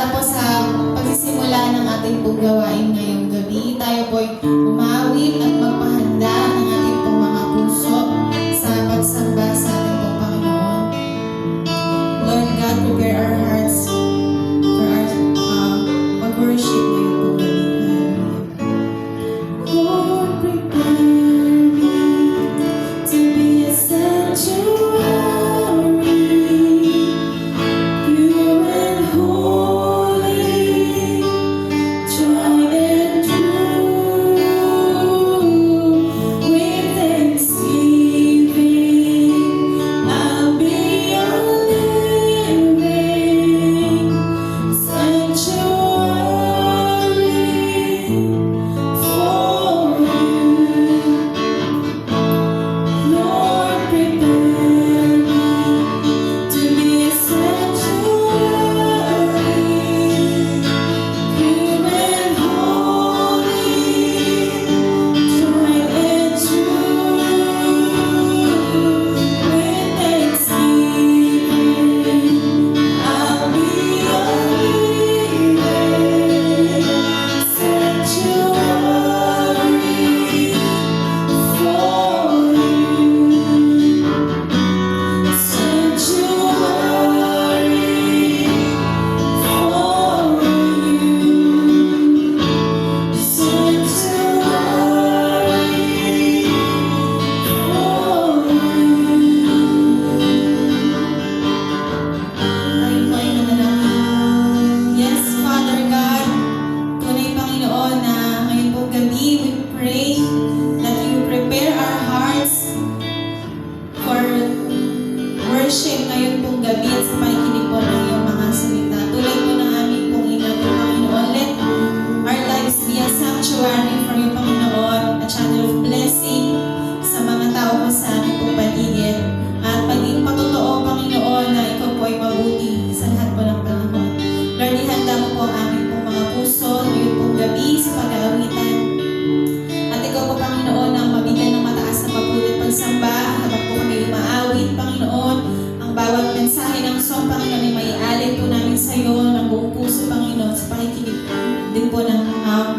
Para po sa pagsisimula ng ating pong gawain ngayong gabi, tayo po'y umawit at magpahanda ng ating pong mga puso sa pagsamba sa ating pong Panginoon. Lord God, prepare our hearts for our mag-worship ngayong pong gabi. Hallelujah. Lord, prepare me to be a sanctuary.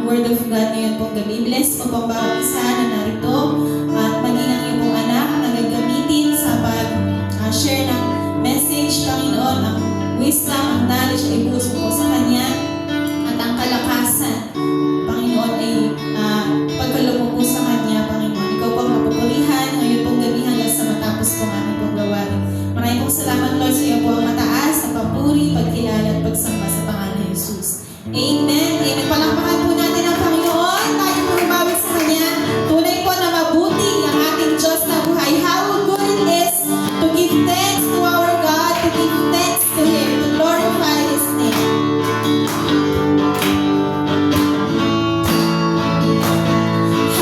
Word of God ngayon pong gabi. Bless po pong bawat isa na narito at maging ang iyong pong anak na gagamitin sa pag-share ng message, Panginoon, ang wisdom, ang knowledge ay ibuso po sa Kanya at ang kalakasan, Panginoon, ay pagkaloob po sa Kanya, Panginoon. Ikaw po ang mapupurihan ngayon pong gabi hanggang sa matapos po ang aming pong gawain. Maraming pong salamat, Lord, sa iyo po ang mataas na papuri, pagkilala at pagsamba sa pangalan ni Jesus. Amen. Amen. Palakpakan po natin ang Panginoon. Tayo po lumawit sa Kanya. Tunay po na mabuti ang ating Diyos na buhay. How good it is to give thanks to our God, to give thanks to Him, to glorify His name.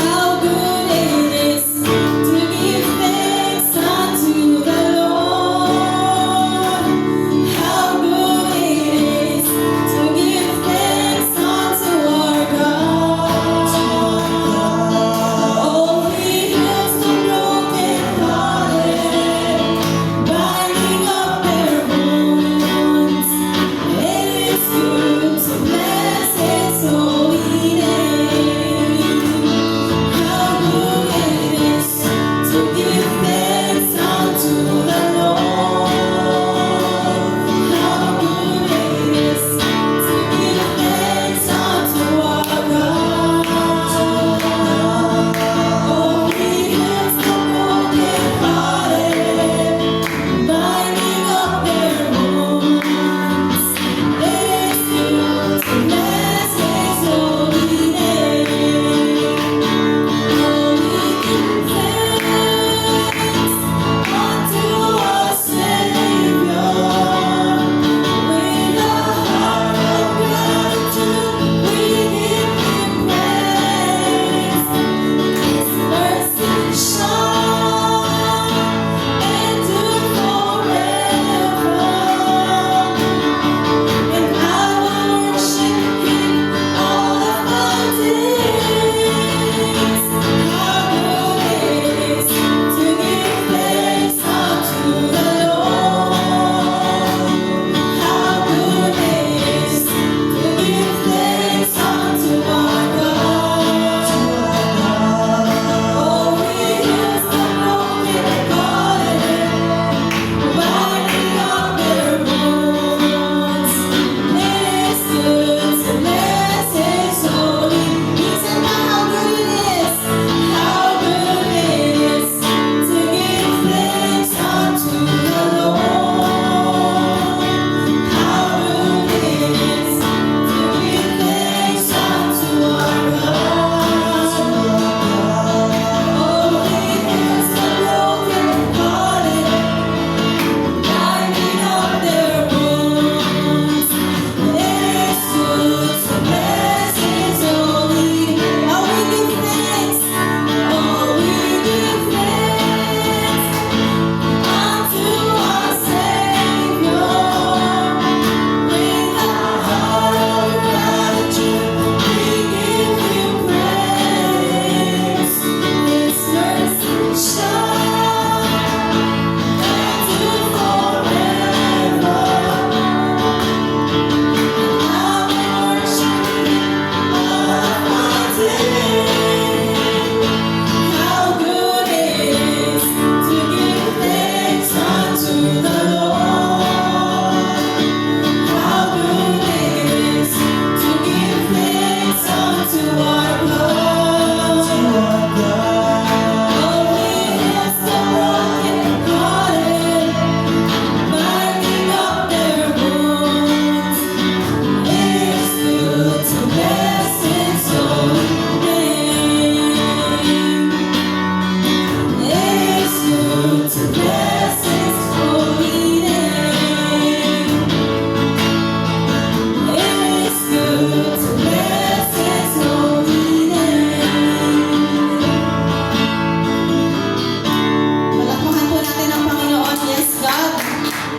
How good it is to give thanks unto the Lord. How good it is to give thanks unto our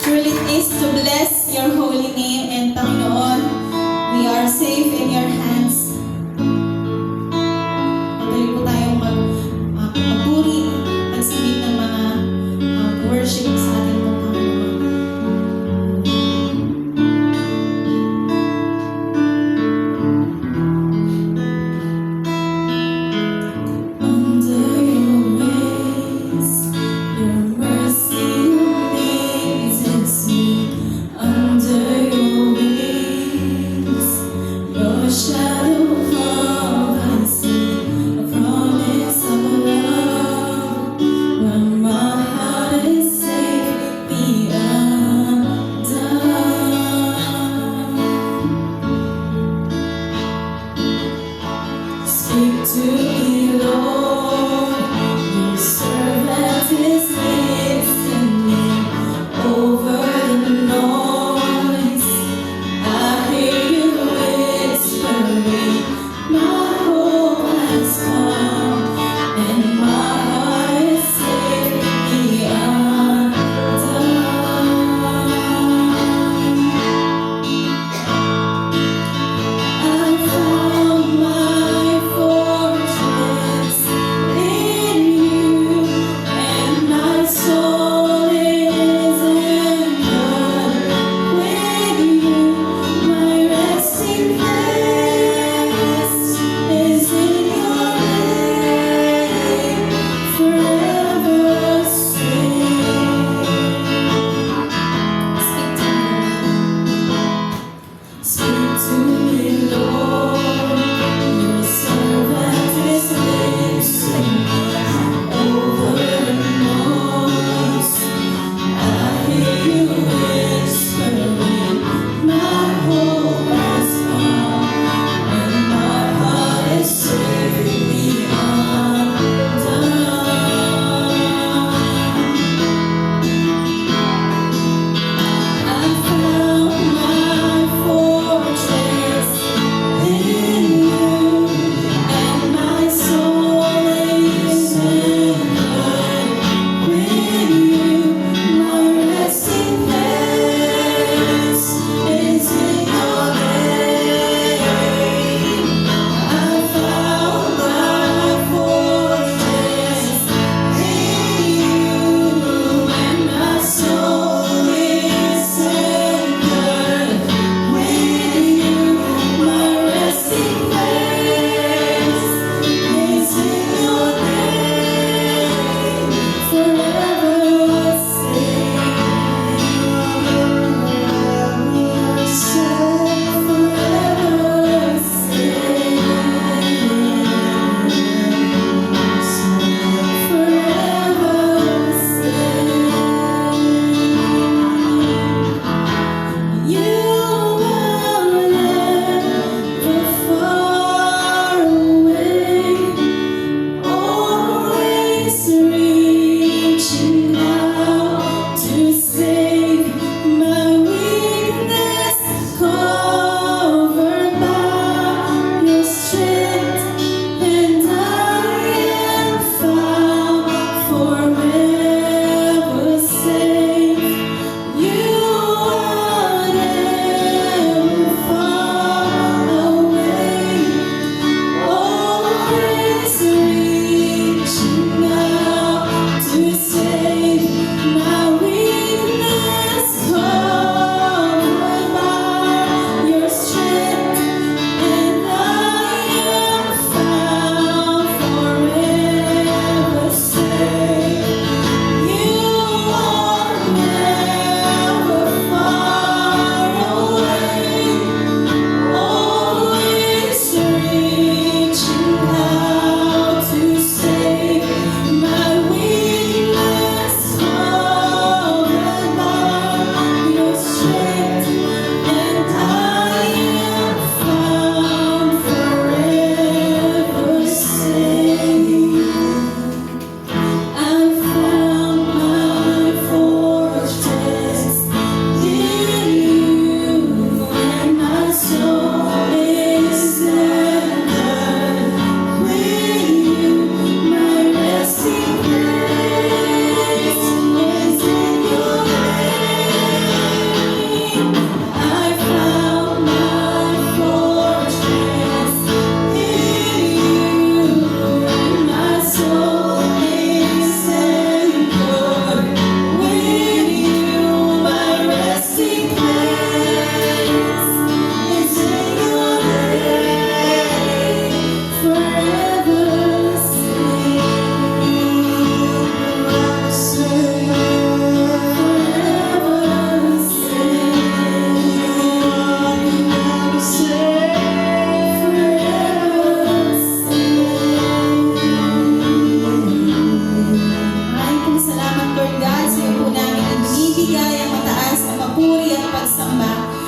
Truly it is to bless your holy name, and Panginoon, we are safe in your hands. Patuloy po tayong magpuri, pagsabit ng mga worship sa ating pong Panginoon. Under your ways, your mercy amazes me. Under your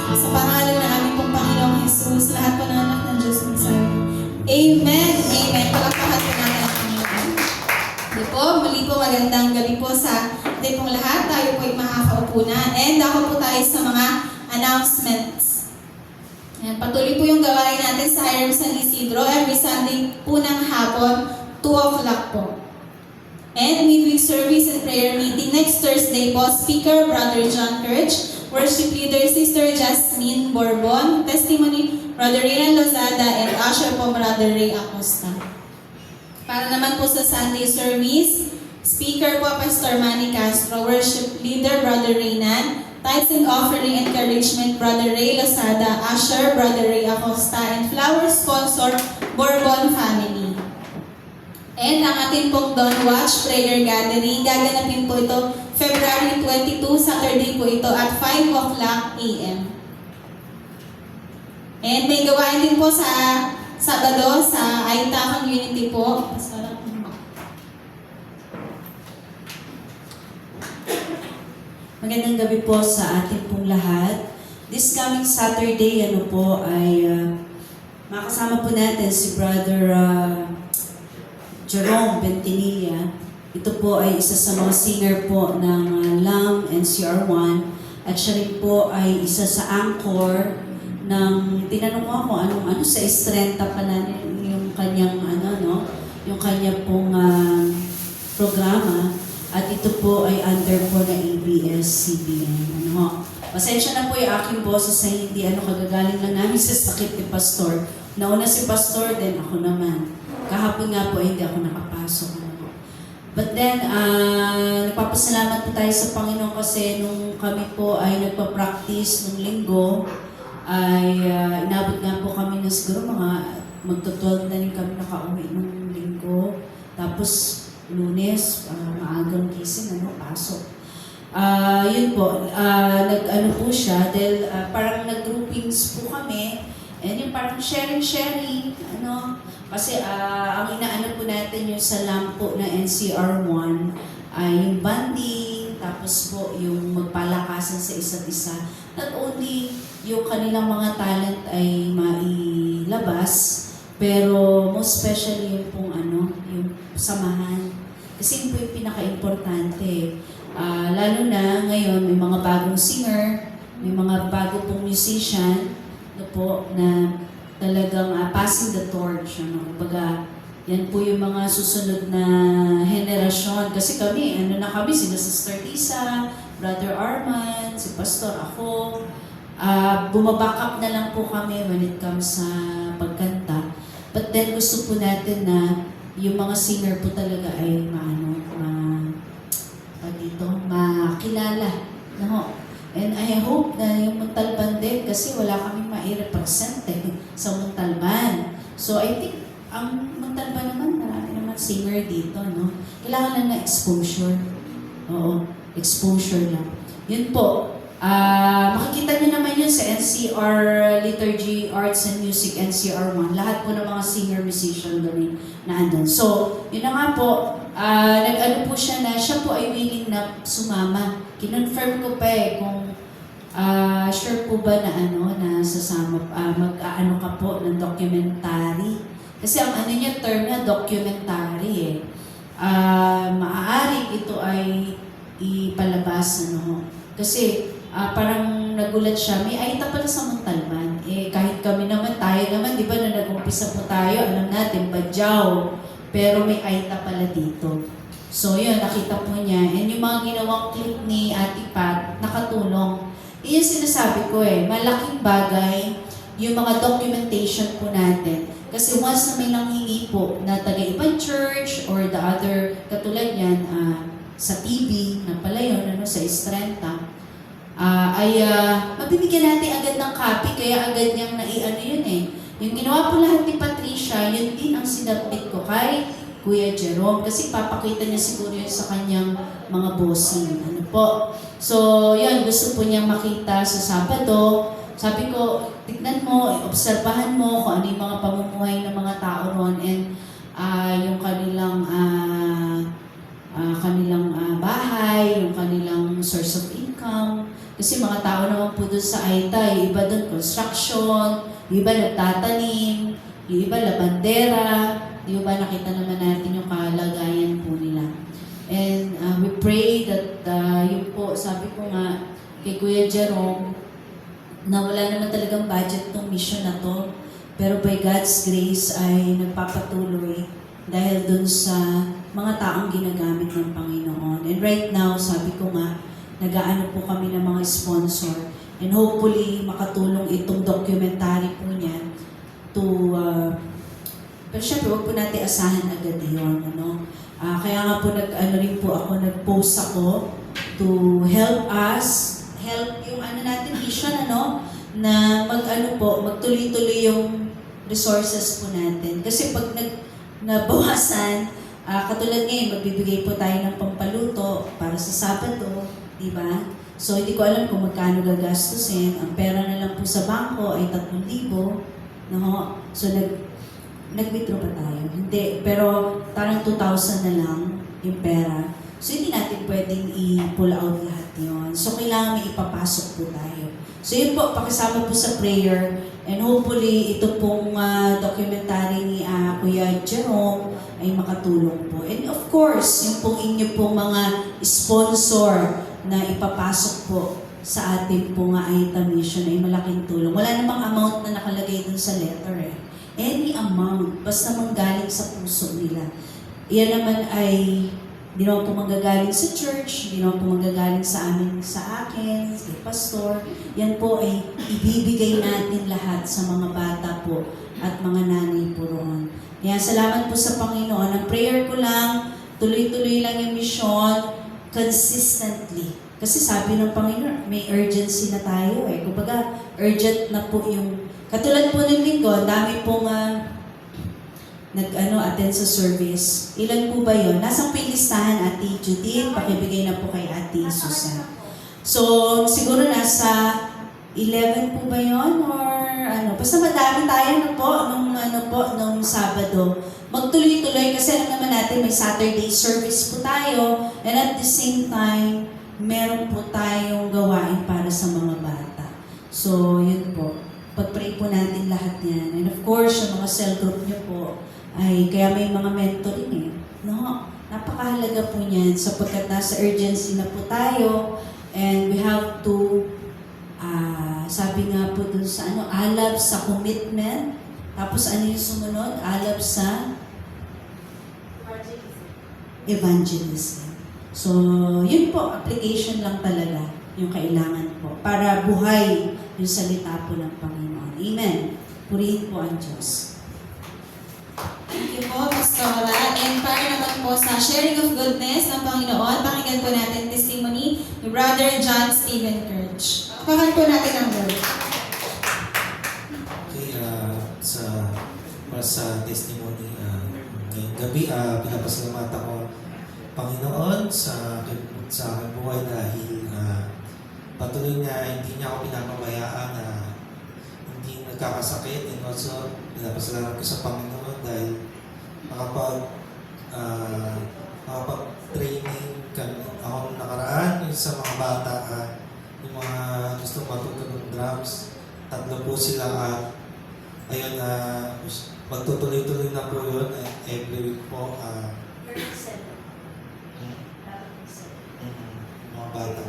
Sa pangalan ng aming pong Panginoong Jesus, lahat po ng anak ng Diyos magsabi. Amen! Amen! Palakpakan po natin ang Panginoon. Di po, muli po magandang gabi po sa ating pong lahat. Tayo po ay makakaupo na. And ako po tayo sa mga announcements. Ayan, patuloy po yung gawain natin sa Hiram San Isidro every Sunday po ng hapon, 2 o'clock po. And midweek service and prayer meeting next Thursday po, speaker Brother John Kirch, worship leader Sister Jasmine Borbon, testimony Brother Reynan Lozada, and usher po Brother Ray Acosta. Para naman po sa Sunday service, speaker po Pastor Manny Castro, worship leader Brother Reynan, tithes and offering encouragement Brother Ray Lozada, usher Brother Ray Acosta, and flower sponsor Borbon family. And ang ating pong Dawn Watch Prayer Gathering, gaganapin po ito February 22, Saturday po ito at 5 o'clock a.m. And may gawain din po sa Sabado sa Aita Community po. Magandang gabi po sa ating pong lahat. This coming Saturday, makasama po natin si Brother Jerome Bentinilla. Ito po ay isa sa mga singer po ng LAM NCR1 at siya rin po ay isa sa anchor ng, tinanong ko ako ano sa Estrenta pala yung kanyang yung kanya pong programa at ito po ay under po na ABS-CBN. Pasensya na po yung aking boses sa hindi kagagaling lang namin sa sakit ni Pastor. Nauna si Pastor, then ako naman. Kahapon nga po, hindi ako nakapasok. But then, nagpapasalamat po tayo sa Panginoon kasi nung kami po ay nagpa-practice nung linggo, ay inabot nga po kami na siguro magto-12 na rin kami nakauwi nung linggo. Tapos, Lunes, maagang gising, pasok. Yun po, nag-ano po siya, dahil parang nag-groupings po kami, and yung parang sharing, kasi ang inaano po natin yung sa LAM po na NCR1 ay yung bonding, tapos po yung magpalakasan sa isa't isa. Not only yung kanilang mga talent ay mailabas, pero most especially yung pong yung samahan. Kasi yun po yung pinaka-importante. Lalo na ngayon may mga bagong singer, may mga bago pong musician na talagang passing the torch. Kumbaga, yan po yung mga susunod na henerasyon. Kasi kami, sila Sister Lisa, Brother Arman, si Pastor, ako. Bumaback up na lang po kami when it comes sa pagkanta. But then gusto po natin na yung mga singer po talaga ay makilala. And I hope na yung Montalban din, kasi wala kaming ma-represent sa Montalban. So I think, ang Montalban naman, marami naman singer dito, Kailangan lang na exposure. Oo, exposure lang. Yun po. Makikita nyo naman yun sa NCR Liturgy, Arts and Music, NCR1. Lahat po ng mga singer-musician doon na andun. So, yun na nga po, nag-ano po siya na, siya po ay willing na sumama. Kinonfirm ko pa kung sure po ba na sasama, mag-ano ka po ng documentary. Kasi ang niya, term na documentary maaari ito ay ipalabas, Kasi, parang nagulat siya, may Aita pala sa Montalban. Kahit kami naman, tayo naman, di ba, na nag-umpisa po tayo, alam natin, Badyaw. Pero may Aita pala dito. So, yun, nakita po niya. And yung mga ginawang clip ni Ate Pat, nakatulong. Iyon sinasabi ko malaking bagay yung mga documentation po natin. Kasi once na may nanghingi po na taga-ibang church or the other, katulad yan, sa TV, na pala yun, sa Estrenta, mabibigyan natin agad ng copy, kaya agad niyang yun Yung ginawa po lahat ni Patricia, yun din ang sinabit ko kay Kuya Jerome, kasi papakita niya siguro yun sa kanyang mga bossing. So, yun, gusto po niyang makita sa Sabado. Sabi ko, tignan mo, obserbahan mo kung ano yung mga pamumuhay ng mga tao ron and yung kanilang bahay, yung kanilang source of income. Kasi mga tao naman po doon sa Aita, yung iba doon construction, yung iba nagtatanim, yung iba labandera, yung iba nakita naman natin yung kalagayan po nila. And we pray that yun po, sabi ko nga kay Kuya Jerome, na wala naman talagang budget tong mission na to. Pero by God's grace ay nagpapatuloy dahil dun sa mga taong ginagamit ng Panginoon. And right now, sabi ko nga, nag-aano po kami ng mga sponsor. And hopefully, makatulong itong documentary po niya to... pero syempre, huwag po natin asahan agad yun. Ano? Kaya nga po, rin po ako, nag-post ako to help us, help yung natin mission, na magtuloy-tuloy yung resources po natin. Kasi pag nabawasan, katulad ngayon, magbibigay po tayo ng pampaluto para sa Sabado, di ba? So, hindi ko alam kung magkano gagastusin. Ang pera na lang po sa bangko ay 3,000, no? So, nag-withdraw pa tayo. Hindi, pero parang 2,000 na lang yung pera. So, hindi natin pwedeng i-pull out lahat yun. So, kailangan may ipapasok po tayo. So, yun po, pakisama po sa prayer. And hopefully, ito pong documentary ni Kuya Jerome ay makatulong po. And of course, yung pong inyo pong mga sponsor na ipapasok po sa ating pong Aita Mission ay malaking tulong. Wala namang amount na nakalagay dun sa letter eh. Any amount, basta manggaling sa puso nila. Yan naman ay di naman po manggagaling sa church, di naman po manggagaling sa amin, sa akin, sa pastor. Yan po ay ibibigay natin lahat sa mga bata po at mga nanay po roon. Kaya salamat po sa Panginoon. Ang prayer ko lang, tuloy-tuloy lang yung mission, consistently. Kasi sabi ng Panginoon, may urgency na tayo eh. Kumbaga, urgent na po yung... Katulad po ng linggo, dami pong attend sa service. Ilan po ba yun? Nasaan po yung listahan, Ate Judith? Pakibigay na po kay Ate Susan. So, siguro nasa 11 po ba yun? Or basta madami tayo nung Sabado. Magtuloy-tuloy kasi alam naman natin may Saturday service po tayo. And at the same time, meron po tayong gawain para sa mga bata. So, yun po. Pag-pray po natin lahat yan. And of course, yung mga cell group niyo po, ay kaya may mga mentoring eh. No? Napakahalaga po niyan sapagkat nasa urgency na po tayo and we have to sabi nga po dun sa alab sa commitment. Tapos ano yung sumunod? Alab sa evangelism. So, yun po, application lang talaga yung kailangan po para buhay yung salita po ng Panginoon. Amen. Purihin po ang Diyos. Thank you po, Pastora. And para naman po sa sharing of goodness ng Panginoon, pakinggan po natin testimony ni Brother John Stephen Kirch. Pakinggan po natin ang word. Okay, para sa testimony ngayong gabi, pinapasalamatan ko Panginoon sa aking buhay dahil patuloy na hindi niya ako pinapabayaan na hindi nagkakasakit, and also pinapasalamat ko sa Panginoon dahil makapag-training ako nung nakaraan yung sa mga bata, yung mga gusto matuto ng drums. 3 po sila at ayun, magtutuloy-tuloy na po yun every week po. Mga bata.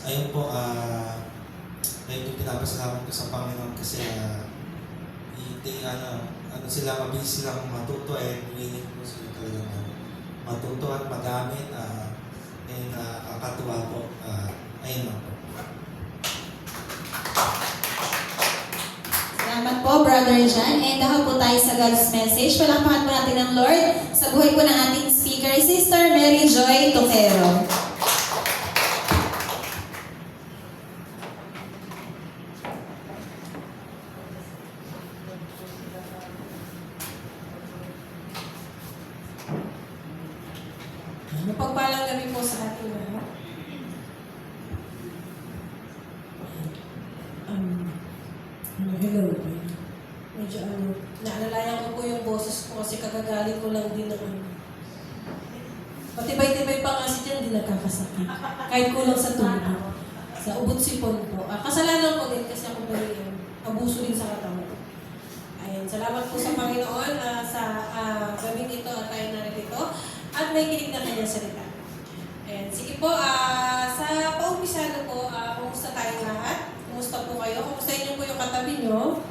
Ayun po, ayun yung pinapasalamat ko sa Panginoon kasi sila, mabilis silang matuto willing po sila talaga matuto at magamit. Ayun, kakatuwa po. Ayun lang po. Salamat po, Brother John. And dahil po tayo sa God's message, palakpakan po natin ng Lord sa buhay po ng ating speaker, Sister Mary Joy Toquero. Mapagpalang gabi po sa ating lahat. Hello. Medyo naalalayan ko po yung boses ko kasi kagagaling ko lang din ng Matibay-tibay pa nga si Jan, di nagkakasakit. Kahit kulang sa tulog. Sa ubot sipon po. Kasalanan ko din kasi ako very abuso din sa katawan. Ayun, salamat po sa Panginoon sa gabing ito at tayo narito. At may kinig na kanyang salita. Ayan, sige po, sa paumpisa po, kumusta tayo lahat? Kumusta po kayo? Kumusta inyo po yung katabi nyo?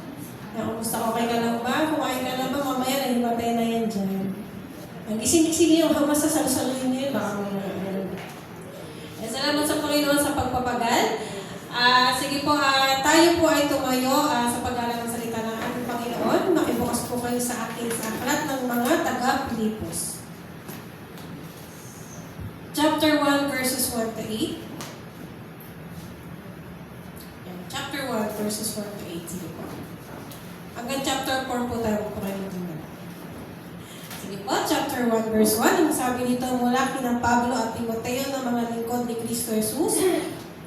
Kumusta ko kayo ka lang ba? Kumain ka lang ba? Mamaya nahimatay na yan dyan. Ang gising-gising yung hamas sa salusaluhin nyo yun. Baka salamat sa Panginoon sa pagpapagal. Sige po, tayo po ay tumayo sa pag-aaral ng salita ng ating Panginoon. Makibukas po kayo sa akin sa aklat ng mga taga-Pilipos. Chapter 1, verses 1 to 8. Yan, chapter 1, verses 1 to 8. Sige po. Hanggang chapter 4 po tayo po kayo magdala. Sige po, chapter 1, verse 1. Ang sabi dito, mula kina Pablo at Timoteo na mga lingkod ni Kristo Jesus,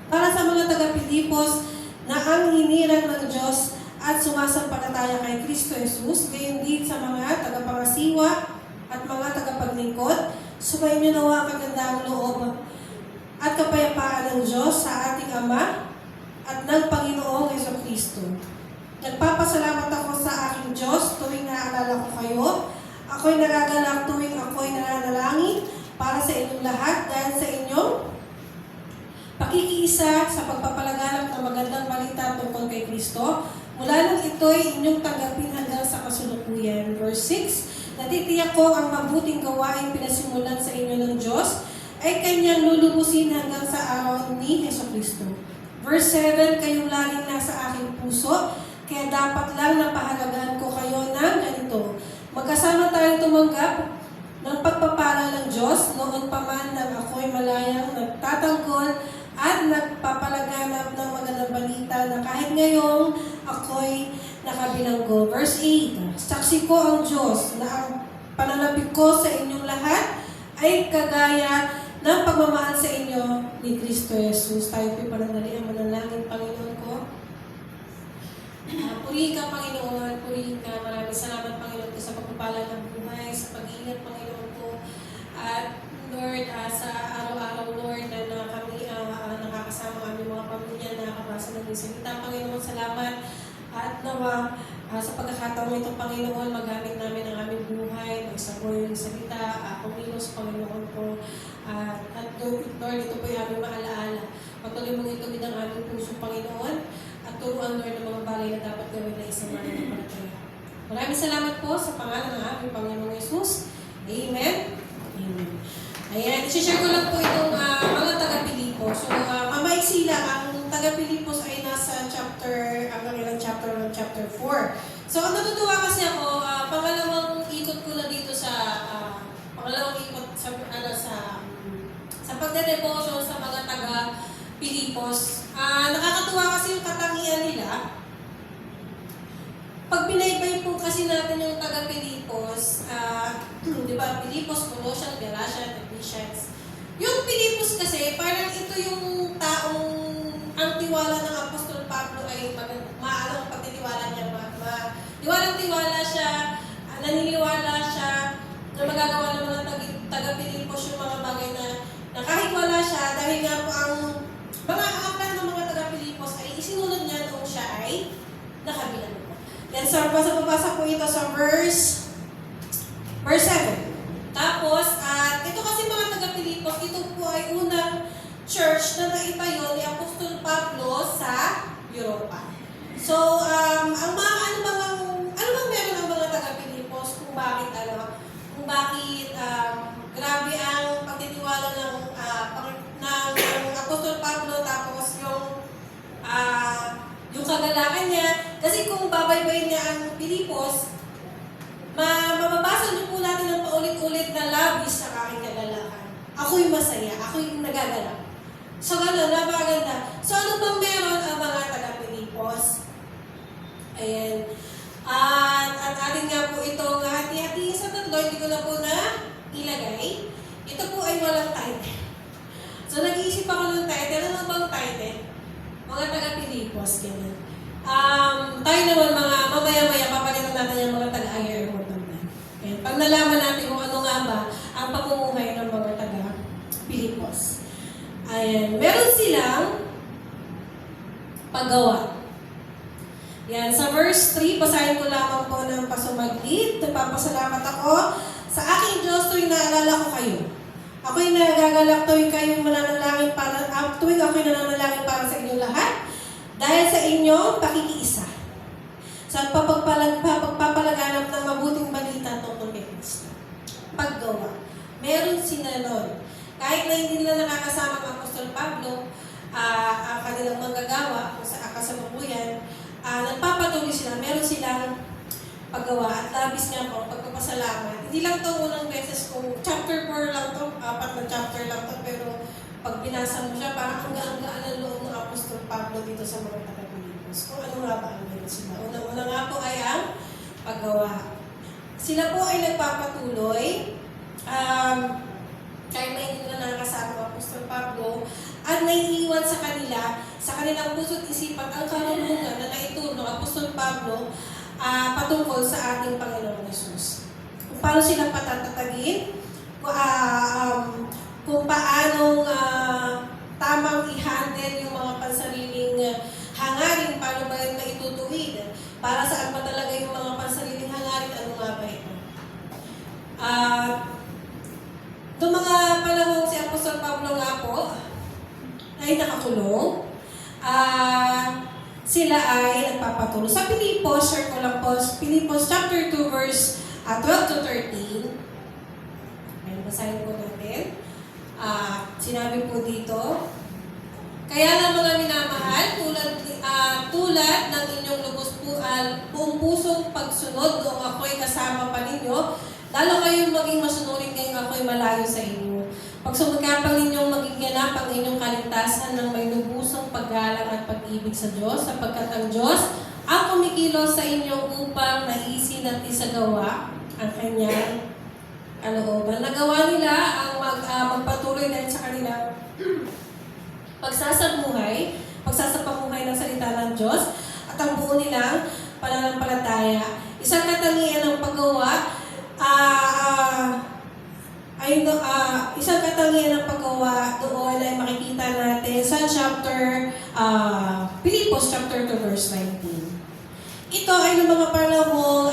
para sa mga taga-Pilipos na ang hinirang ng Diyos at sumasampalataya kay Kristo Jesus, gayon din sa mga tagapangasiwa at mga tagapaglingkod, sumayin niyo nawa kagandang loob at kapayapaan ng Diyos sa ating Ama at ng Panginoong Jesucristo. Nagpapasalamat ako sa aking Diyos tuwing naaalala ko kayo. Ako'y nagagalak tuwing ako'y nananalangin para sa inyong lahat dahil sa inyong pakikiisa sa pagpapalaganap ng magandang balita tungkol kay Kristo. Mula nang ito'y inyong tanggapin hanggang sa kasulukuyan. Verse 6, natitiyak ko ang mabuting gawain pinasimulan sa inyo ng Diyos ay kanyang lulubusin hanggang sa araw ni Jesucristo. Verse 7, kayong laging nasa aking puso, kaya dapat lang napahalagahan ko kayo ng ganito. Magkasama tayong tumanggap ng pagpapala ng Diyos noon pa man nang ako'y malayang nagtatanggol at nagpapalaganap ng magandang balita na kahit ngayong ako'y nakabilanggo. Verse 8, saksi ko ang Diyos na ang pananabik ko sa inyong lahat ay kagaya ng pagmamahal sa inyo ni Kristo Jesus. Tayo po'y panandali ang manalangin, Panginoon ko. Purihin ka, Panginoon. Purihin ka. Maraming salamat, Panginoon ko, sa pagpapala ng buhay, sa pag-iingat, Panginoon ko. At Lord, sa araw-araw, Lord, na kami nakakasama ang aming mga pamilya, nakakabasa ng iyong salita. Panginoon, salamat. At nawa, sa pagkakataong ito, Panginoon, magamit namin ang aming buhay, magsaboy yung salita, kumilos, Panginoon ko. At Lord, ito po yung aming maalaala. Patuloy mong itubid ang aming puso, Panginoon, at turuan, Lord, ng mga bagay na dapat gawin na isang mananampalataya. Maraming salamat po sa pangalan ng aming Panginoong Yesus. Amen. Amen. Ayan, i-share ko lang po itong mga taga-Pilipos. So, mamaiksi lang, ang taga-Pilipos ay nasa chapter 1, chapter 4. So, ang natutuwa kasi ako, pangalawang ikot ko na dito sa pagde-devotion sa mga taga-Pilipos. Nakakatuwa kasi yung katangian nila. Pag binaybay po kasi natin yung taga-Pilipos, di ba, Pilipos, Colossians, Galatians, Ephesians. Yung Pilipos kasi, parang ito yung taong ang tiwala ng Apostol Pablo ay maalang pagtitiwala niya. Tiwalang-tiwala siya, naniniwala siya na magagawa ng mga taga-Pilipos yung mga bagay na kahit wala siya, dahil nga po ang mga akal ng mga taga-Pilipos ay isinunod niya noong siya ay nakabilang. Yan, so, babasa po ito sa verse 7. Tapos, ito kasi mga taga-Pilipos, ito po ay unang church na naitayo ni Apostol Pablo sa Europa. So, ang mga ano bang meron ang mga taga-Pilipos kung bakit grabe ang pagtitiwala ng Apostol Pablo, tapos yung kagalakan niya. Kasi kung babaybayin niya ang Pilipos, mababasa niyo po natin ng paulit-ulit na labis sa aking kagalakan. Ako'y masaya, ako'y nagagalak. So gano'n, napakaganda. So ano bang meron ang mga taga-Pilipos? Ayan. At atin nga po itong hati-hati sa tatlo, hindi ko na po na ilagay. Ito po ay walang title. So nag-iisip ako ng title. Ano bang title? Mga taga-Pilipos, ganyan. Tayo naman mamaya-maya, papalitan natin yung mga taga-Ayer naman. Pag nalaman natin kung ano nga ba ang pamumuhay ng mga taga paggawa. Yan, sa verse 3, basahin ko lamang po ng pasumaglit. Nagpapasalamat ako sa aking Diyos tuwing naalala ko kayo. Ako'y nagagalak tuwing kayo'y mananalangin tuwing ako'y nananalangin para sa inyong lahat. Dahil sa inyong pakikiisa. Sa pagpapalaganap ng mabuting balita tungkol kay Kristo. Paggawa. Meron sila nun. Kahit na hindi nila nakakasama ang Apostol Pablo, ang kanilang manggagawa sa kasalukuyan, nagpapatuloy sila, meron silang paggawa at labis nga po, pagpapasalamat. Hindi lang ito unang beses kung chapter 4 lang ito, 4 na chapter lang ito, pero pag binasa mo siya, parang hanggang-hanggaan ang loob ng Apostol Pablo dito sa mga taga-Pilipos. Kung ano nga ba ang meron sila. Una nga po ay ang paggawa. Sila po ay nagpapatuloy, kahit na hindi nila nakakasama ang Apostol Pablo, at naiiwan sa kanila, sa kanilang puso't isipan, ang karunungan na naituro ng Apostol Pablo patungkol sa ating Panginoong Yesus. Kung paano sila patatatagin, kung paanong tamang i-handle yung mga pansariling hangarin, paano ba yun maitutuwid, para saan ba talaga yung mga pansariling hangarin, ano nga ba ito. Noong mga panahon si Apostol Pablo nga po, ay nakakulong, sila ay nagpapatuloy. Sa Pilipos, share ko lang po, Pilipos chapter 2 verse 12 to 13. Ayan, basahin po natin. Sinabi po dito, kaya nga mga minamahal, tulad ng inyong lubos buong pusong pagsunod noong ako'y kasama pa ninyo, lalo kayong maging masunurin ngayong ako'y malayo sa inyo. Pagsumagapang ninyong maging ganap ang inyong kaligtasan ng may lubusong paggalang at pag-ibig sa Diyos, sapagkat ang Diyos ang kumikilos sa inyong upang naisin at isagawa ang kanyang kalooban. Nagawa nila ang magpatuloy dahil sa kanilang pagsasapamuhay ng salita ng Diyos at ang buo nilang pananampalataya. Isang katangian ng paggawa isang katangian ng paggawa doon ay makikita natin sa Pilipos chapter 2 verse 19. Ito ay ng mga panahong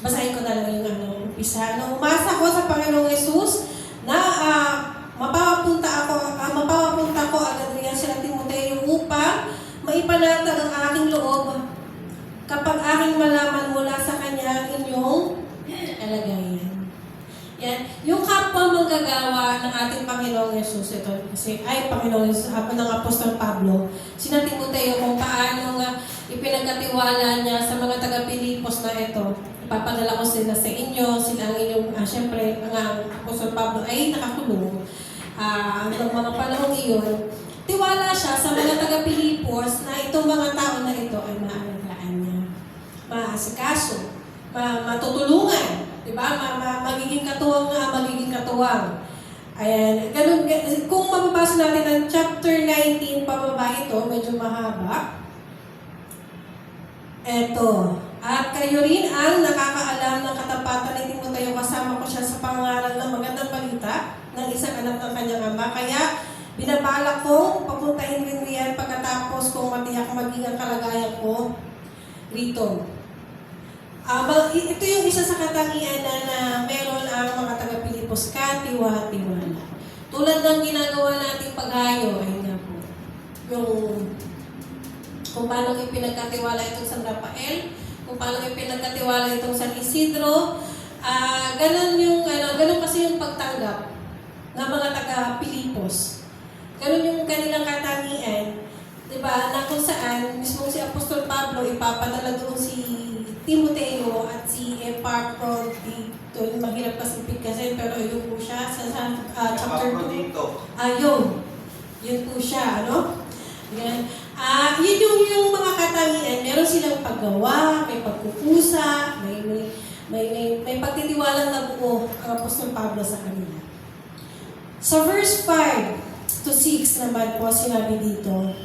basahin ko na lang yung umpisa. Nung umasa ko sa Panginoong Yesus na mapapapunta ko agad riyan sila Timoteo upang maipanatag ang aking loob kapag aking malaman mula sa kanya inyong kalagayan. Yan. Yung kapwa manggagawa ng ating Panginoong Yesus, ito kasi ay Panginoong Yesus, ng Apostol Pablo, sina Timoteo kung paano nga ipinagkatiwala niya sa mga taga-Pilipos na ito. Ipapadala ko sila sa inyo, sila ang inyong, syempre, ang Apostol Pablo ay nakakulong. Ang mga panahong iyon, tiwala siya sa mga taga-Pilipos na itong mga tao na ito ay maalagaan niya. Maasikaso, matutulungan, diba? Magiging katuwang. Ayan, ganun, kung mababasa natin ang chapter 19 pababa ito, medyo mahaba. Eto, at kayo rin ang nakakaalam ng katapatan ni Timoteo, kasama ko siya sa pangaral ng magandang balita ng isang anak ng kanyang ama. Kaya, binabalak kong papuntahin rin riyan pagkatapos kung matiyak maging ang kalagayan ko rito. Ito yung isa sa katangian na meron ang mga taga-Pilipos, katiwa-tiwala. Tulad ng ginagawa nating paghayo, ay nga po, yung kung paano ipinagkatiwala itong San Rafael, kung paano ipinagkatiwala itong San Isidro, ganun kasi yung pagtanggap ng mga taga-Pilipos. Ganun yung kanilang katangian, diba, na kung saan mismo si Apostol Pablo ipapadala doon si Timoteo at si Epaprodito. Mahirap kasi pigkasin, pero yun po siya sa chapter 2. Yun po siya, ano? Yan. Yun yung mga katangian. Meron silang paggawa, may pagkukusa, may pagtitiwalang na buo ang Apostol Pablo sa kanila. Sa verse 5 to 6 naman po sinabi dito,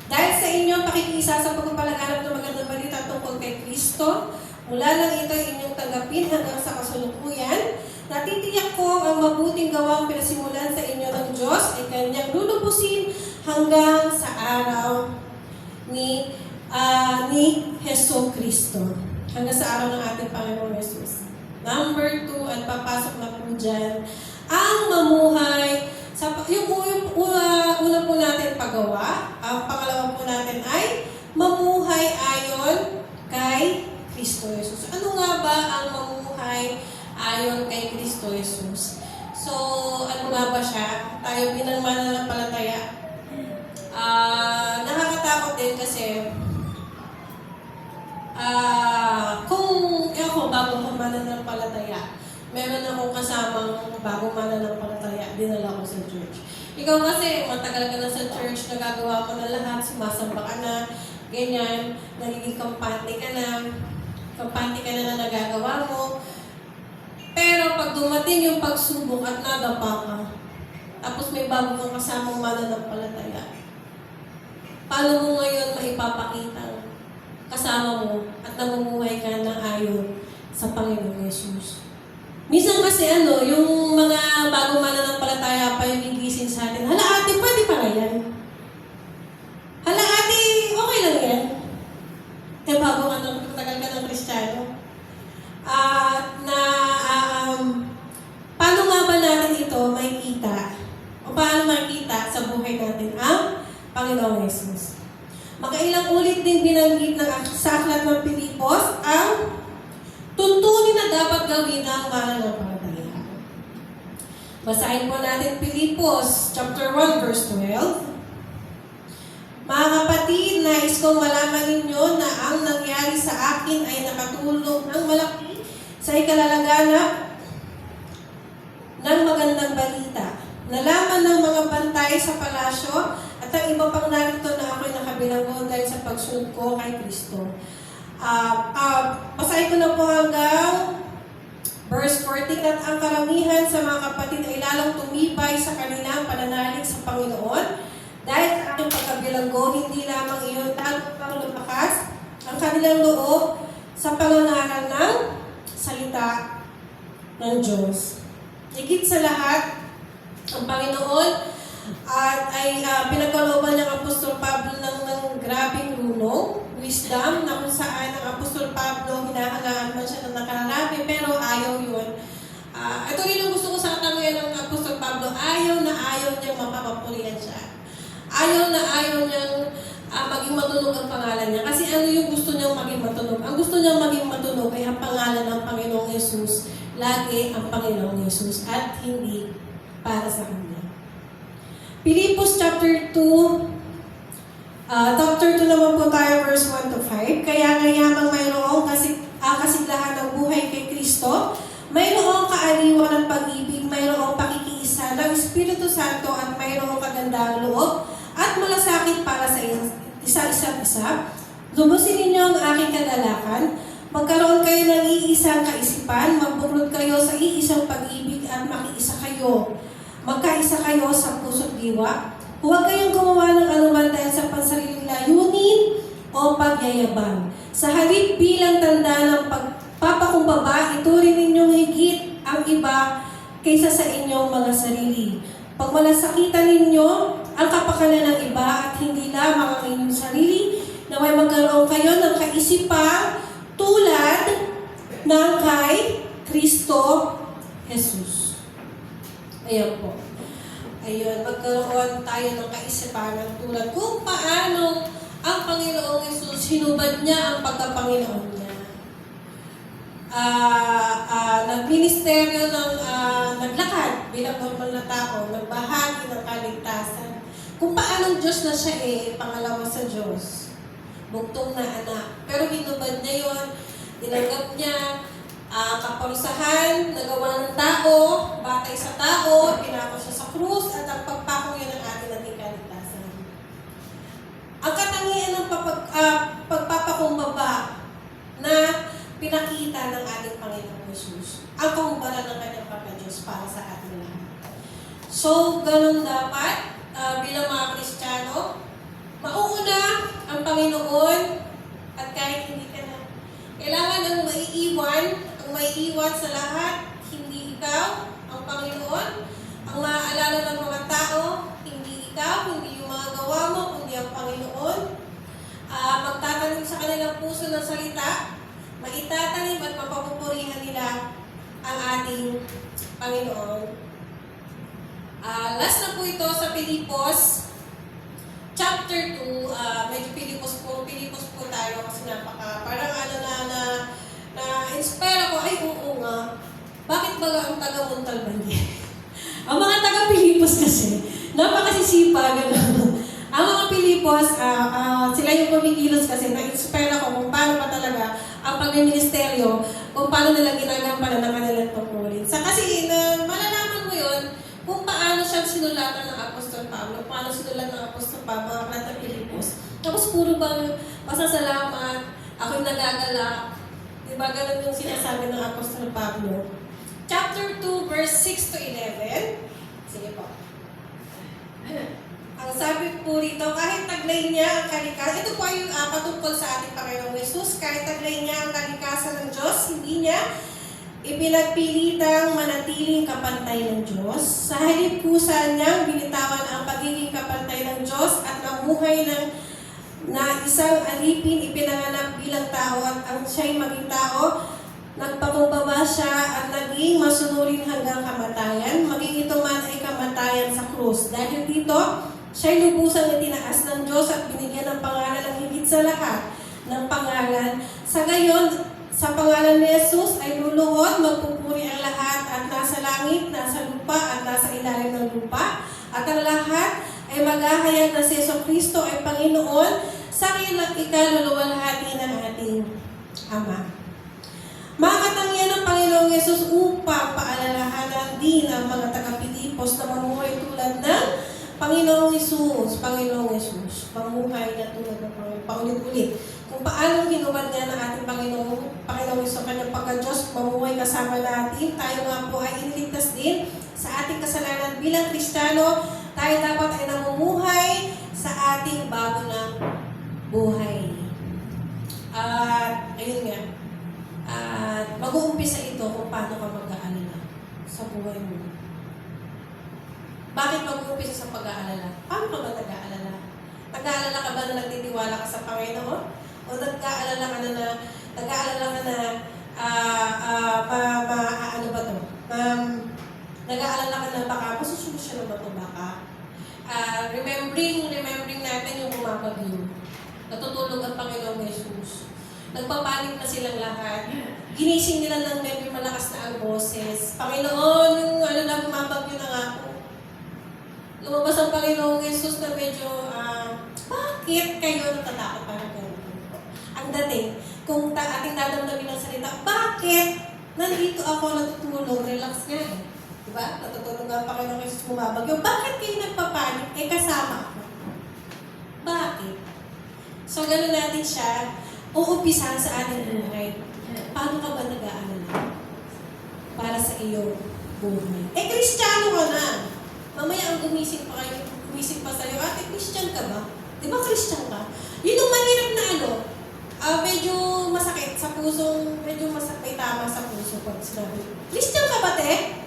dahil sa inyong pakikisa sa pagpapalaganap ng magandang balita tungkol kay Kristo, mula lang ito inyong tanggapin hanggang sa kasulukuyan, Natitiyak ko ang mabuting gawang pinasimulan sa inyo ng Diyos ay kanyang lulubusin hanggang sa araw ni Heso Kristo. Hanggang sa araw ng ating Panginoong Jesus. Number 2, at papasok na po dyan, ang mamuhay, una po natin paggawa, ang pangalawa po natin ay mamuhay ayon kay Kristo Jesus. Ano nga ba ang mamuhay ayon kay Kristo Jesus? So, ano nga ba siya? Tayo bilang mananampalataya. Nakakatakot din kasi kung ako bago ko mananampalataya, meron akong kasamang bago mananampalataya, dinala ko sa church. Ikaw kasi, matagal ka na sa church, nagagawa mo na lahat, sumasamba ka na, ganyan, nagiging kampante ka na nagagawa mo. Pero pag dumating yung pagsubok at nadapa ka, tapos may bago kang kasamang mananampalataya, paano mo ngayon maipapakita kasama mo at namumuhay ka ng ayon sa Panginoong Yesus? Minsan kasi yung mga bago mananampalataya pa yung gigising sa atin, hala ate, pwede para yan. Hala ate, okay lang yan. Kaya bago tagal ka ng Kristiyano. Paano nga ba natin ito makikita? O paano makikita sa buhay natin ang Panginoong Yesus? Makailang ulit din binanggit sa aklat ng Pilipos ang tuntunin na dapat gawin ng mananampalataya. Basahin po natin Pilipos chapter 1 verse 12. Mga kapatid, nais kong malaman ninyo na ang nangyari sa akin ay nakatulong ng malaki sa ikalalaganap ng magandang balita. Nalaman ng mga bantay sa palasyo at ang iba pang narito na ako'y nakabilanggo dahil sa pagsunod ko kay Kristo. Basahin ko na po hanggang verse 14. At ang karamihan sa mga kapatid ay lalong tumibay sa kanilang pananalig sa Panginoon. Dahil sa aking pagkabilanggo, hindi lamang iyon lalo pang lumakas ang kanilang loob sa pangangaral ng salita ng Diyos. Higit sa lahat, ang Panginoon ay pinagkalooban ng Apostol Pablo ng grabing runong, wisdom, na kung saan ang Apostol Pablo, hinahangaan man siya ng nakararami, pero ayaw yun. Ito rin yung gusto ko sa katangian ng Apostol Pablo, ayaw niyang mapapapurihan siya. Ayaw niyang maging matunog ang pangalan niya. Kasi ano yung gusto niyang maging matunog? Ang gusto niyang maging matunog ay ang pangalan ng Panginoong Yesus. Lagi ang Panginoong Yesus at hindi para sa Kanya. Pilipos chapter 2, chapter 2 naman po tayo, verse 1 to 5. Kaya ngayamang mayroong kasiglahan ng buhay kay Kristo, mayroong kaaliwan ng pag-ibig, mayroong pakikiisa ng Espiritu Santo at mayroong kagandang loob at malasakit para sa isa't isa. Lubusin ninyo ang aking kagalakan, magkaroon kayo ng iisang kaisipan, magbuklod kayo sa iisang pag-ibig at magkaisa kayo sa puso't diwa. Huwag kayong gumawa ng anuman dahil sa pansariling layunin o pagyayabang. Sa halip bilang tanda ng pagpapakumbaba, ituring ninyong higit ang iba kaysa sa inyong mga sarili. Pagmalasakitan ninyo ang kapakanan ng iba at hindi lamang ang inyong sarili, na may magkaroon kayo ng kaisipang tulad ng kay Kristo Jesus. Ayan po. Ayun, magkaroon tayo ng kaisipan ng tulad kung paano ang Panginoong Jesus hinubad niya ang pagkapanginoon niya. Nagministeryo naglakad bilang normal na tao, nagbahagi ng kaligtasan. Kung paano Diyos na siya pangalawa sa Diyos. Bugtong na anak. Pero hinubad niya yun, dinanggap niya, kaparusahan, nagawa ng tao, batay sa tao, pinako siya sa krus, at ang pagpako yun ang ating nating kaligtasan. Ang katangian ng pagpapakumbaba na pinakita ng ating Panginoong Jesus, ang kahubaran ng kanyang pagka-Diyos para sa ating lahat. So, ganun dapat, bilang mga Kristiyano, mauuna ang Panginoon at kahit hindi ka na. Kailangan ang maiiwan sa lahat, hindi ikaw ang Panginoon. Ang maaalala ng mga tao, hindi ikaw, hindi yung mga gawa mo, kundi ang Panginoon. Magtatanim sa kanilang puso ng salita, maitatanim at mapapupurihan nila ang ating Panginoon. Last na po ito sa Pilipos, chapter 2, medyo Pilipos po tayo kasi parang na-inspire ako, ay oo nga, bakit ba ang taga-Montalban ang mga taga-Pilipos kasi, napakasisipa, gano'n. Ang mga Pilipos, sila yung kumikilos kasi na-inspire ako kung paano pa talaga ang pag-ministeryo, kung paano nila ginagampanan ng kanilang tungkulin. Kasi malalaman mo yun, kung paano siya sinulatan ng Apostol Pablo, paano sinulat ng Apostol Pablo, mga aklat ng Pilipos. Tapos puro bang pasasalamat, ako'y nagagalak. Diba ganun yung sinasabi ng Apostol Pablo. Chapter 2, verse 6 to 11. Sige po. Ang sabi po rito, kahit taglay niya ang kalikasan, ito po yung patungkol sa ating Panginoong Jesus, kahit taglay niya ang kalikasan ng Diyos, hindi niya ipinagpilitang manatiling kapantay ng Diyos. Sa halip kusa niyang binitawan ang pagiging kapantay ng Diyos at namuhay na isang alipin ipinanganak bilang tao at ang siya'y maging tao, nagpakumbaba siya at naging masunurin hanggang kamatayan, maging ito man ay kamatayan sa krus. Dahil dito, siya'y lubusang itinaas ng Diyos at binigyan ng pangalan ng higit sa lahat ng pangalan. Sa gayon, sa pangalan ni Jesus ay luluhod, magpupuri ang lahat at nasa langit, nasa lupa at nasa ilalim ng lupa. At ang lahat ay maghahayag na si Jesucristo ay Panginoon sa ikaluluwalhati ng ating Ama. Makakatangian ng Panginoong Yesus upang paalalahanan din ang mga taga-Pilipos na mamuhay tulad ng Panginoong Yesus, mamuhay na tulad ng Panginoon, paulit-ulit. Kung paano hinuwad nga ng ating Panginoong Yesus, kanyang pagka-Diyos, mamuhay kasama natin, tayo nga po ay iniligtas din sa ating kasalanan bilang Kristiyano, tayo dapat ay namumuhay sa ating bago ng buhay. At, ayun nga, at mag-uumpisa ito kung paano ka mag-aalala sa buhay mo. Bakit mag-uumpisa sa pag-aalala? Paano ka ba nag-aalala? Nag-aalala ka ba na nagtitiwala ka sa Panginoon? O nag-aalala ka nag-aalala ka na baka masusolusyon na ba ito baka? Remembering natin yung bumabagyo. Natutulog ang Panginoong Jesus. Nagpapanik na silang lahat. Ginising nila ng medyo malakas na ang boses. Panginoon, yung bumabagyo na nga ako. Lumabas ang Panginoong Jesus na medyo, bakit kayo natatakot parang ganito? Ang dating, kung ating dadamdamin ng salita, bakit nandito ako natutulog? Relax nga eh. Diba? Natutulog ang Panginoong Jesus bumabagyo. Bakit kayo nagpapanik? Kasama ako. Bakit? So, gano'n natin siya uumpisahan sa ating buhay. Paano ka ba nag-aalala para sa iyong buhay? Kristiyano ka na. Mamaya ang gumising pa sa'yo, ate, Christian ka ba? Di ba Christian ka? Yun yung mahirap na medyo masakit sa pusong, medyo may tama sa puso pag sinabi, Christian ka ba, te?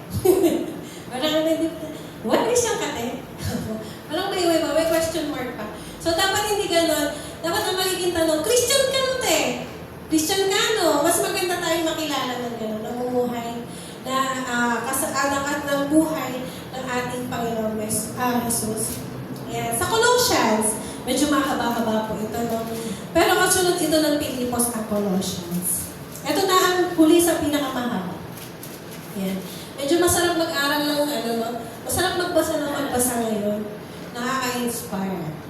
Parang what Christian ka, te? Parang may question mark pa. So, dapat hindi ganon. Dapat ang magiging tanong, Christian ka no, te? Christian ka no? Mas maganda tayong makilala ng ganon, namumuhay na kasaanak at ng buhay ng ating Panginoon Jesus. Ayan. Sa Colossians, medyo mahaba-haba po ito, no? Pero kasunod ito ng Pilipos at Colossians. Ito na ang huli sa pinakamahaba. Ayan. Medyo masarap mag-aral ng masarap magbasa ngayon. Nakaka-inspire.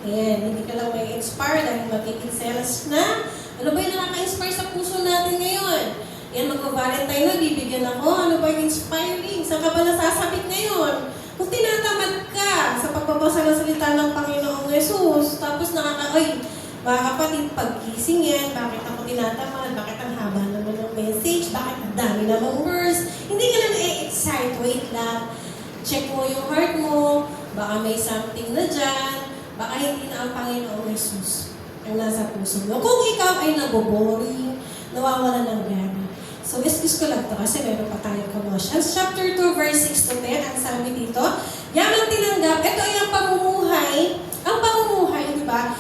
Ayan, hindi ka lang may inspire dahil magiging selos na. Ano ba yung nakaka-inspire sa puso natin ngayon? Yan, magpa-Valentine na, bibigyan ako. Ano ba yung inspiring? Saan ka ba nasasabit ngayon? Kung tinatamad ka sa pagbabasa ng salita ng Panginoong Jesus, tapos mga kapatid, pagkising yan, bakit ako tinatamad? Bakit ang haba naman ng message? Bakit ang dami namang verse? Hindi ka na na-excite. Wait lang. Check mo yung heart mo. Baka may something na dyan. Baka hindi na ang Panginoong Jesus ang nasa puso mo. Kung ikaw ay naboboring, nawawala ng gana. So, excuse ko lang to kasi meron pa tayong Colossians. Chapter 2, verse 6 to 10, ang sabi dito, yamang tinanggap, ito ay ang pamumuhay, di ba?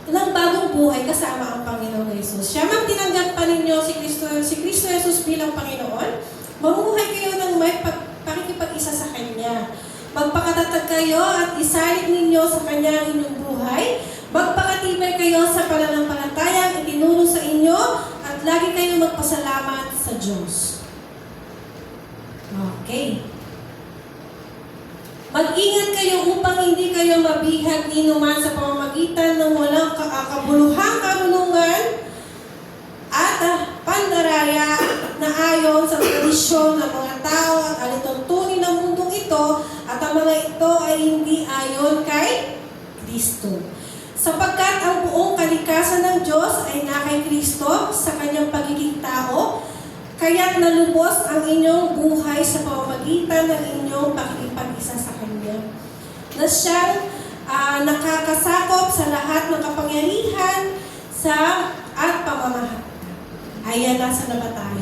Ng bagong buhay kasama ang Panginoong Jesus. Siyamang tinanggap pa ninyo si Kristo Jesus bilang Panginoon, mamuhay kayo ng may pakikipag-isa sa Kanya. Magpakatatag kayo at isalig ninyo sa Kanya ang inyong buhay. Magpakatibay kayo sa pananampalatayang itinuro sa inyo at lagi kayong magpasalamat sa Diyos. Okay. Mag-ingat kayo upang hindi kayo mabihag ni numan sa pamamagitan ng walang kabuluhang karunungan at pandaraya na ayon sa tradisyon ng mga tao at alituntunin ng mundong ito at ang mga ito ay hindi ayon kay Kristo. Sapagkat ang buong kalikasan ng Diyos ay na kay Kristo sa kanyang pagiging tao, kaya't nalubos ang inyong buhay sa pamamagitan ng inyong pakikipag-isa sa Kanya. Na siyang nakakasakop sa lahat ng kapangyarihan at pamamahala. Ayan, nasa na ba tayo?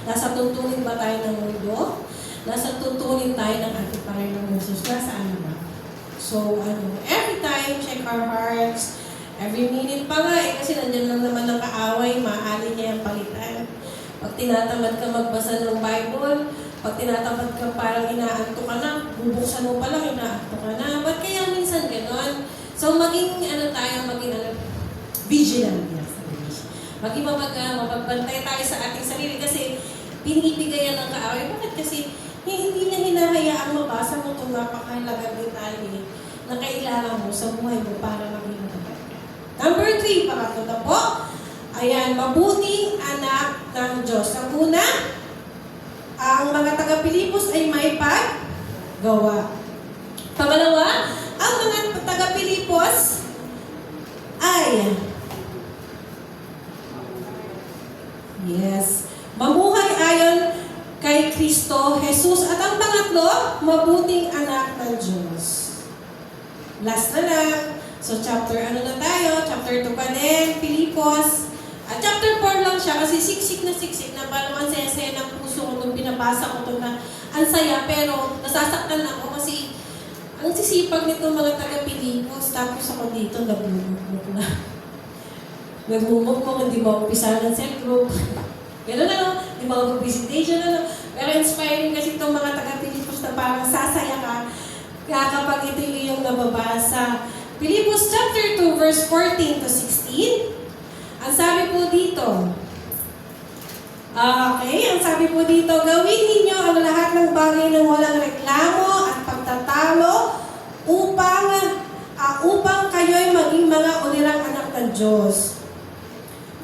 Nasa tuntunin ba tayo ng mundo? Nasa tuntunin tayo ng ating Panginoong Jesus? Nasaan na ba? So, every time, check our hearts. Every minute pa nga, kasi nandiyan lang naman ang kaaway, maaali niya yung palitan. Pag tinatamad ka magbasa ng Bible, pag tinatamad ka parang inaanto ka na, bubuksan mo pa lang, inaanto ka na. Ba't kaya minsan ganon? So, maging vigilant. Yes. Maging mapagbantay tayo sa ating sarili kasi pinipigayan ng kaaway. Bakit? Kasi hindi niya hinahayaang mabasa mo itong napakahalagang detalye na kailangan mo sa buhay mo para maging matagal. Number 3, pangatlo na po. Ayan, mabuting anak ng Diyos. Ang una, ang mga taga-Pilipos ay may paggawa. Pangalawa, ang mga taga-Pilipos ay mamuhay ayon kay Kristo Jesus. At ang pangatlo, mabuting anak ng Diyos. Last na lang. So, chapter na tayo? Chapter 2 pa din, Pilipos. At chapter 4 lang siya kasi siksik na parang ang saya-saya ng puso ko nung binabasa ko ito na ang saya, pero nasasaktan ako kasi ang sisipag nito mga taga-Pilipos. Tapos ako dito, nagmumuk na. Nagmumuk mo, hindi mo umpisa ng cell group. Gano'n hindi mo mag-visitation Pero inspiring kasi itong mga taga-Pilipos na parang sasaya ka kapag ito yung nababasa. Pilipos chapter 2, verse 14 to 16. Ang sabi po dito, ang sabi po dito, gawin ninyo ang lahat ng bagay ng walang reklamo at pagtatalo upang kayo'y maging mga ulirang anak ng Diyos.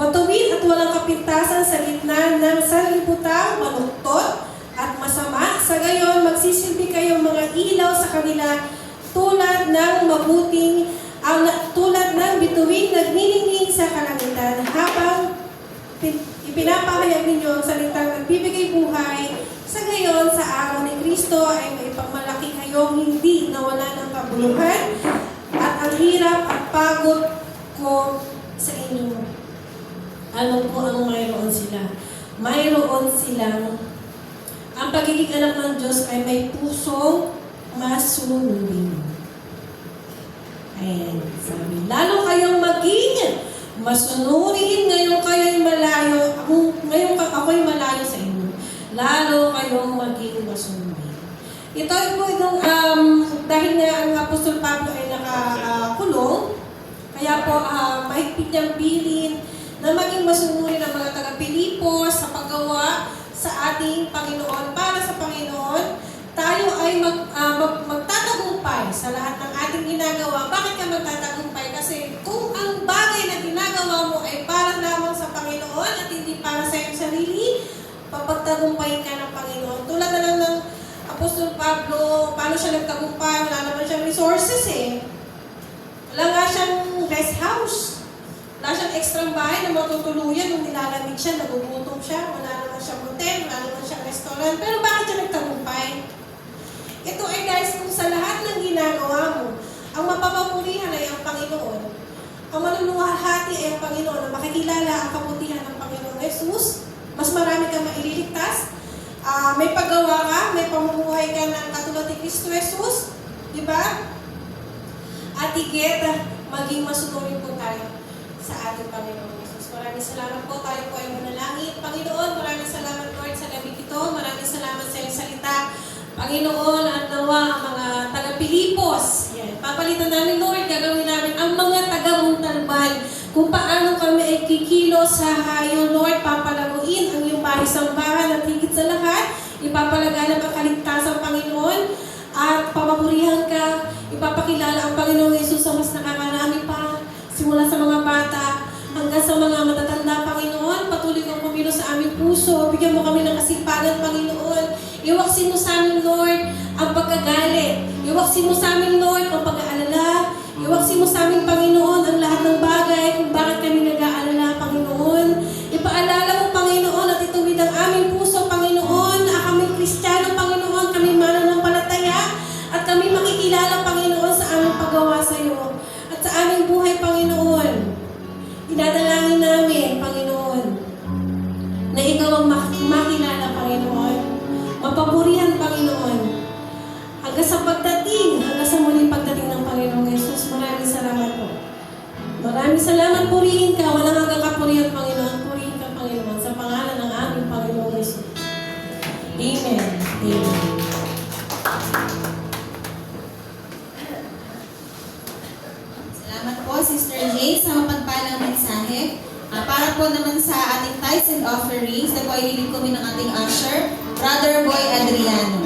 Matuwid at walang kapintasan sa gitna ng sanlibutan, maluktot at masama. Sa gayon, magsisilbi kayong mga ilaw sa kanila tulad ng bituin nagniningning sa kalangitan habang ipinapahayag ninyo ang salitang nagbibigay buhay. Sa gayon, sa araw ni Kristo ay maipagmalaki kayong hindi nawala ng kabuluhan at ang hirap at pagod ko sa inyo. Ano po ang mayroon sila? Mayroon silang ang pagiging anak ng Diyos ay may pusong masunurin. Ayan, sabi, lalo kayong maging masunurin, ngayon kayo'y malayo, ako'y malayo sa inyo. Lalo kayong maging masunurin. Ito po itong, dahil nga ang Apostol Pablo ay nakakulong, kaya po mahigpit niyang bilin na maging masunurin ang mga taga-Pilipos sa paggawa sa ating Panginoon. Para sa Panginoon, tayo ay magtatagumpay sa lahat ng ating ginagawa. Bakit ka magtatagumpay? Kasi kung ang bagay na ginagawa mo ay para lamang sa Panginoon at hindi para sa iyong sarili, papagtagumpayin ka ng Panginoon. Tulad na lang ng Apostol Pablo, paano siya nagtagumpay? Wala naman siyang resources Wala nga siyang rest house. Wala siyang extra bahay na matutuluyan nung nilalamig siya, nagugutom siya, wala naman siyang hotel, wala naman siyang restaurant. Pero bakit siya nagtagumpay? Ito ay guys, kung sa lahat ng ginagawa mo, ang mapapapurihan ay ang Panginoon. Ang manunungahati ay ang Panginoon na makikilala ang kabutihan ng Panginoon Jesus, mas marami kang maililigtas. May paggawa ka, may pamumuhay ka ng katulad ni Kristo Jesus, di ba? At higit, maging masunurin po tayo sa ating Panginoon Jesus. Maraming salamat po, tayo po ay manalangin. Panginoon, maraming salamat Lord sa gabi ito. Maraming salamat sa iyong salita. Panginoon, at nawa ang mga taga-Pilipos. Yan. Papalitan namin Lord, gagawin namin ang mga taga-Montalban. Kung paano kami ay kikilo sa hayo, Lord, papalaguin ang iyong bahay sambahan at higit sa lahat, ipapalaganap ang kaligtasan, Panginoon, at papapurihan ka, ipapakilala ang Panginoong Jesus sa mas nakakarami pa, simula sa mga bata hanggang sa mga matatanda, Panginoon. Patuloy kang pumilo sa aming puso, bigyan mo kami ng kasipagan, Panginoon. Iwaksin mo sa amin, Lord, ang pagkagalit. Iwaksin mo sa amin, Lord, ang pag-aalala. Iwaksin mo sa amin, Panginoon, ang lahat ng bagay kung bakit kami nag-aalala, Panginoon. Ipaalala mo, Panginoon, at ituwid ang aming puso, Panginoon, na kami Kristiyano, Panginoon, kami mananampalataya, at kami makikilala, Panginoon, sa aming paggawa sa iyo. At sa aming buhay, Panginoon, dinadalangin namin, Panginoon, na ikaw ang makilala, Panginoon. Mapapurihan, Panginoon. Hanggang sa pagdating, hanggang sa muling pagdating ng Panginoong Jesus. Maraming salamat po. Maraming salamat, purihin ka. Walang hanggang kapurihan, Panginoon. Purihin ka, Panginoon, sa pangalan ng aming Panginoong Jesus. Amen. Amen. Salamat po, Sister Jane, sa mapagpalang mensahe. Para po naman sa ating tithes and offerings, na po ay lilingkumin ng ating usher, Brother Boy Adriano.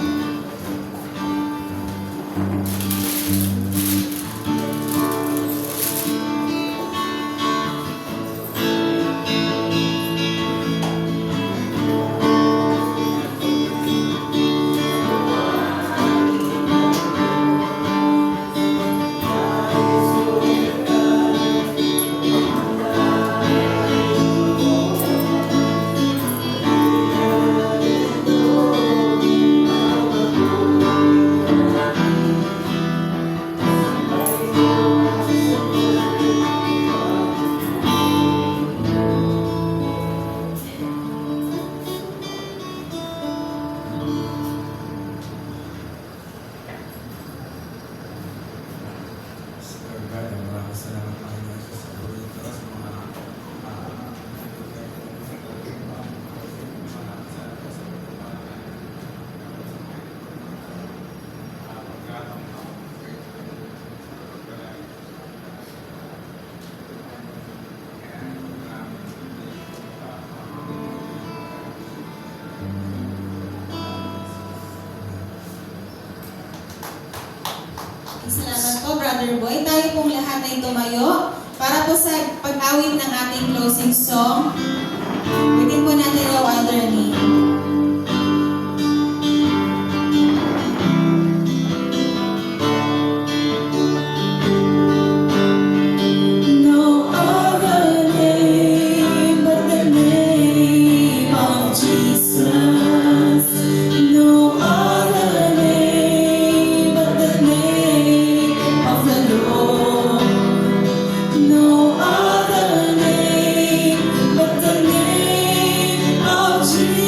Salamat po, Brother Boy. Tayo pong lahat ay tumayo para po sa pag-awit ng ating closing song. Bitin po natin yung elderly. No other name but the name of Jesus. No other name but the name of the Lord. No other name but the name of Jesus.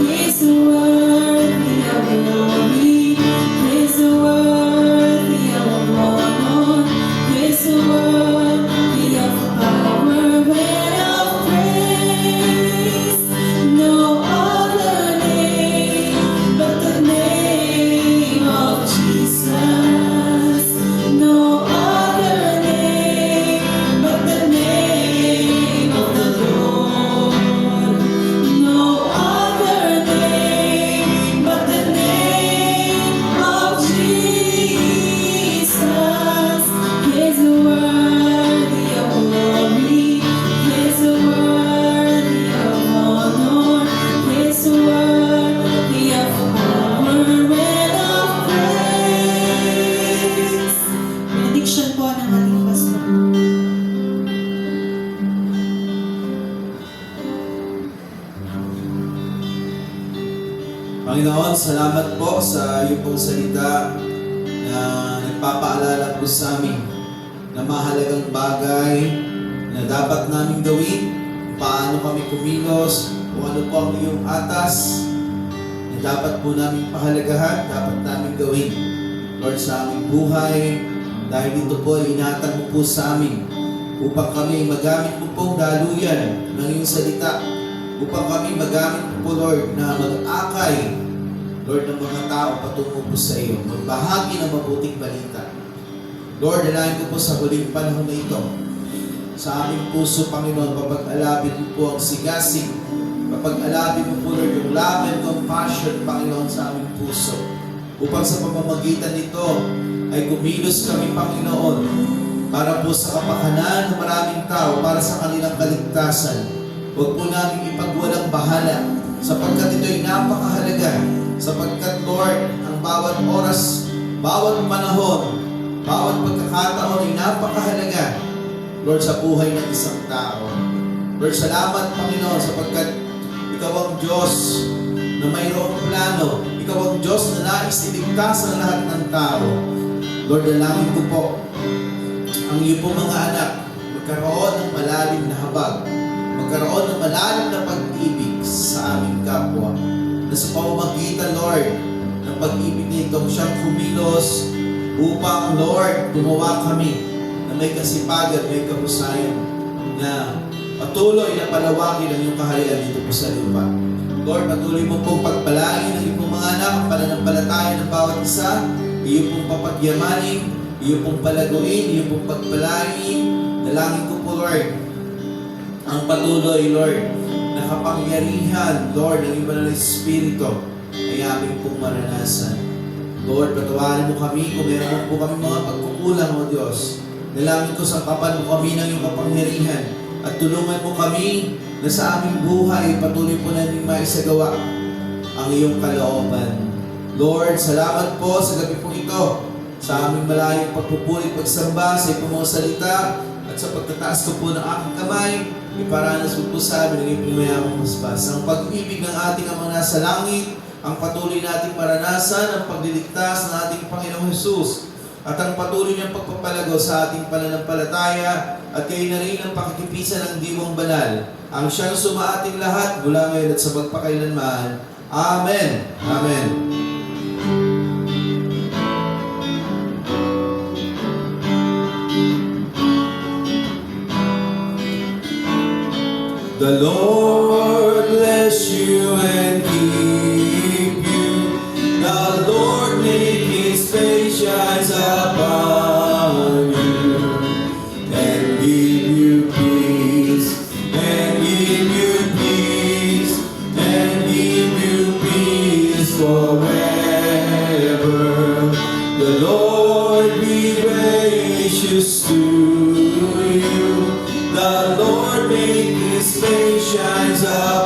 He's worthy of glory. He's worthy of honor. He's worthy of power and of praise. No other name but the name of Jesus. No other name but the name of the Lord. No other name but the name of Jesus. He's worthy of glory. He's worthy of honor. He's worthy of power and of praise. Benediction po ng ating pastor. Panginoon, salamat po sa iyong pong salita na nagpapaalala po sa amin na mahalagang bagay na dapat naming gawin kung paano kami kumilos, kung ano po ang iyong atas na dapat po namin pahalagahan, dapat namin gawin. Lord, sa aming buhay, dahil dito po ay inatag mo po sa amin upang kami magamit mo pong daluyan ng iyong salita, upang kami magamit mo po, Lord, na mag-akay, Lord, ng mga tao patungo po sa iyo, magbahagi ng mabuting balita. Lord, dalangin ko po sa huling panahon na ito, sa aming puso, Panginoon, papag-alabin mo po ang sigasig, papag-alabin mo po, Lord, yung love and compassion, Panginoon, sa aming puso, upang sa pamamagitan nito ay kumilos kami, Panginoon, para po sa kapakanan ng maraming tao, para sa kanilang kaligtasan. Huwag po namin ipagwalang bahala, sapagkat ito ay napakahalaga, sapagkat, Lord, ang bawat oras, bawat panahon, bawat pagkakataon ay napakahalaga, Lord, sa buhay ng isang tao. Lord, salamat, Panginoon, sapagkat ikaw ang Diyos na mayroong plano. Ikaw ang Diyos na nais iligtas ang lahat ng tao. Lord, dalangin ko po ang iyo pong mga anak magkaroon ng malalim na habag, magkaroon ng malalim na pag-ibig sa aming kapwa. Na sa pamamagitan, Lord, ng pag-ibig na ito, siyang kumilos upang, Lord, gumawa kami na may kasipagan, may kahusayan, na patuloy na palawakin ang iyong kaharian dito po sa lupa. Lord, patuloy mo pong pagpalain ang iyong mga anak, ang pananampalataya ng bawat isa, iyong pong papagyamanin, iyong pong palaguin, iyong pong pagpalain. Dalangin ko po, Lord, ang patuloy, Lord, na kapangyarihan, Lord, ng iyong banal na Espiritu ay aming pong maranasan. Lord, patawarin mo kami kung meron po kami mga pagkukulang, O Diyos. Dalangin ko sa kapan mo kami ng iyong kapangyarihan at tulungan mo kami na sa aming buhay patuloy po namin maisagawa ang iyong kalooban. Lord, salamat po sa gabi po ito, sa aming malayong pagpupuri, pagsamba sa iyong mga salita, at sa pagtataas ko po ng aking kamay, iparanas mo po sa amin ang iyong mayamang masbas. Ang pag-ibig ng ating Amang nasa langit, ang patuloy nating maranasan, ang pagliligtas ng ating Panginoong Hesus, at ang patuloy niyang pagpapalago sa ating pananampalataya, at kayo na rin ang pakikipisan ng Diwang Banal, ang siyang sumaating lahat mula ngayon at sa magpakailanman. Amen. Amen. The Lord bless you and keep you. The Lord make His face shine upon you and give you peace, and give you peace, and give you peace forever. The Lord be gracious to you. The Lord make His face shines up